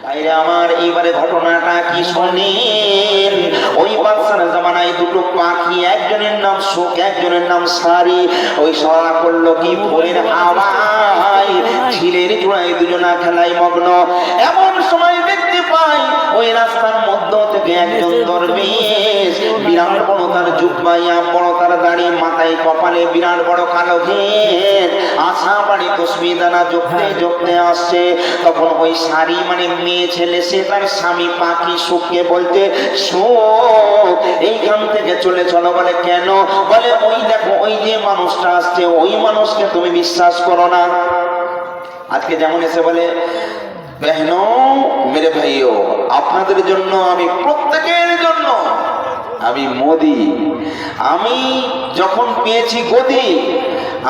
ভাইরে আমার, এইবারে ঘটনাটা কি শোনেন। ওই বাদশার জামানায় দুটো পাখি, একজনের নাম শোক, একজনের নাম সারি। ওই সরা করলো কি ভোরের হাওয়ায় ঝিলের জোড়ায় দুজনা খেলায় মগ্ন। এমন সময় দেখতে পাই ওই রাস্তার মধ্য থেকে একজন দরবেশ, বিরাট বড় তার জুব্বাইয়া, বড় তার দাড়ি, মাথায় কপালে বিরাট বড় কালো ঘের, আশা বাড়ি তসবি দানা জপতে জপতে আসছে। তখন ওই সারি মানে মেয়ে ছেলে, সে তার স্বামী পাখি শোককে বলতে, শোক এইখান থেকে চলে চলো। বলে কেন? বলে ওই দেখো ওই যে মানুষটা আসছে, ওই মানুষকে তুমি বিশ্বাস করো না। আজকে যেমন এসে বলে, বেহনো মেরে ভাইও, আপনাদের জন্য আমি, প্রত্যেকের জন্য আমি মোদি, আমি যখন পেয়েছি গদি,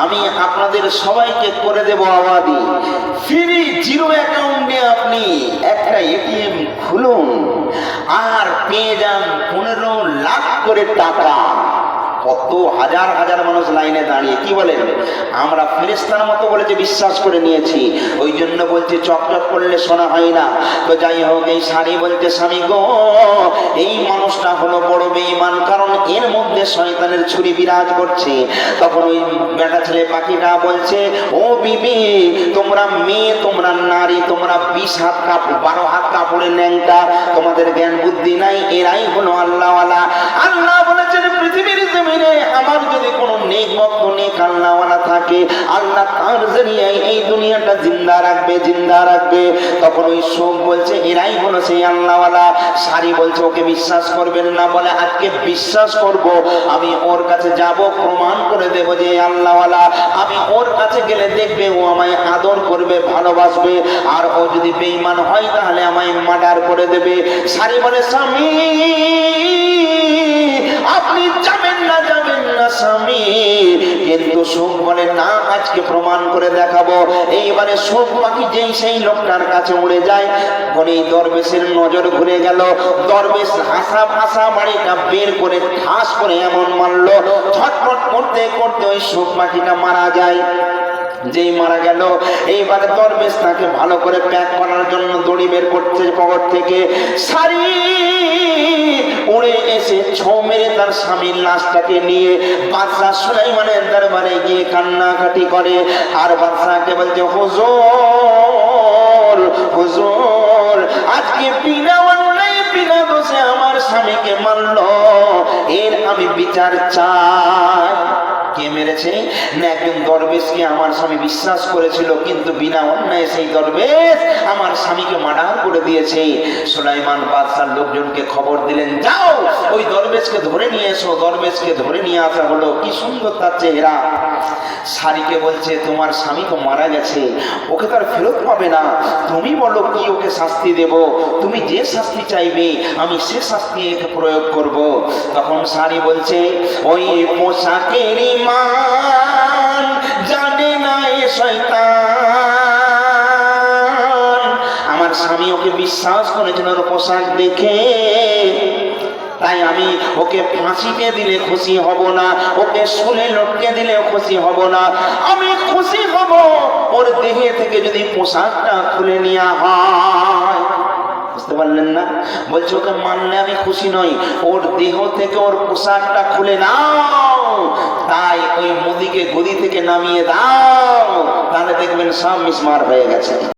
আমি আপনাদের সবাইকে করে দেব আবাদি। ফ্রি জিরো অ্যাকাউন্টে আপনি একটা এটিএম খুলুন আর পেয়ে যান 15 লাখ করে টাকা। কত হাজার হাজার মানুষ লাইনে দাঁড়িয়ে কি বলেন, আমরা ফেরেশতার মতো বলে যে বিশ্বাস করে নিয়েছি। ওই জন্য বলছে চকচক করলে শোনা হয় না। তো যাই হোক, এই শাড়ি বলতে, স্বামী গো, এই মানুষটা হলো বড় বেঈমান, কারণ এর মধ্যে শয়তানের ছুরি বিরাজ করছে। তখন ওই বেটা ছেলে পাখিটা বলছে, ও বিবি, তোমরা মেয়ে, তোমরা নারী, তোমরা 20 হাত কাপড়, 12 হাত কাপড়ের ন্যাংটা, তোমাদের জ্ঞান বুদ্ধি নাই। এরাই হলো আল্লাহওয়ালা। আল্লাহ বলেছেন পৃথিবীর জমিনে আমার যদি কোনো নেক ভক্ত, নেক আল্লাহওয়ালা থাকে, আল্লাহ তার জরিয়ায় এই দুনিয়াটা জিন্দা রাখবে, জিন্দা রাখবে। তখন ওই শোক বলছে, এরাই হলো সেই আল্লাহওয়ালা। সারি বলছে, ওকে বিশ্বাস করবেন না? বলে আজকে বিশ্বাস করব। আমি ওর কাছে যাব, প্রমাণ করে দেব যে আল্লাহওয়ালা। আমি ওর কাছে গেলে দেখবে ও আমায় আদর করবে, ভালোবাসবে। আর ও যদি বেঈমান হয় তাহলে আমায় মার্ডার করে দেবে। সারি বলে, স্বামী আপনি যাবেন না, যাবেন না স্বামী। কিন্তু শোক বলে, না, আজকে প্রমাণ করে দেখাবো। এইবারে শোক পাখি যেই সেই লোকটার কাছে উড়ে যায়, এই দরবেশের নজর ঘুরে গেল। দরবেশ হাসা বাড়িটা বের করে ঠাস করে এমন মারলো, ছটফট করতে করতে ওই শোক পাখিটা মারা যায়। যেই মারা গেল, এইবারে দরবেশ তাকে ভালো করে প্যাক করার জন্য দড়ি বের করছে পকেট থেকে। সারি উড়ে এসে ছো মেরে তার স্বামীর লাশটাকে নিয়ে বাদশা সুলাইমানের দরবারে গিয়ে কান্নাকাটি করে। আর বাদশাকে বলছে, হুজুর, হুজুর, আজকে বিনা অন্যায়, বিনা দোষে আমার স্বামীকে মারলো, এর আমি বিচার চাই। কে মেরেছে? না, একজন দরবেশকে আমার স্বামী বিশ্বাস করেছিল, কিন্তু বিনা অন্যায় সেই দরবেশ আমার স্বামীকে মার্ডার করে দিয়েছে। সুলাইমান বাদশার লোকজনকে খবর দিলেন, যাও ওই দরবেশকে ধরে নিয়ে এসো। দরবেশকে ধরে নিয়ে আসা হলো। কি সুন্দর তার চেহারা। সারিকে বলছে, তোমার স্বামী তো মারা গেছে, ওকে তার ফেরত পাবে না, তুমি বলো কি ওকে শাস্তি দেব? তুমি যে শাস্তি চাইবে আমি সে শাস্তি একে প্রয়োগ করব। তখন সারি বলছে, ওই পোশাকের মান জানে না এ শয়তান, আমার স্বামী ওকে বিশ্বাস করেছিল ওর পোশাক দেখে, তাই আমি ওকে ফাঁসিতে দিলে খুশি হব না, ওকে শুলে লটকে দিলেও খুশি হব না। আমি খুশি হব ওর দেহে থেকে যদি পোশাকটা খুলে নেওয়া হয়। বুঝতে পারলেন না? বলছে ওকে মানলে আমি খুশি নই, ওর দেহ থেকে ওর পোশাকটা খুলে নাও, তাই ওই মুদিকে গদি থেকে নামিয়ে দাও, তাহলে দেখবেন সব মিসমার হয়ে গেছে।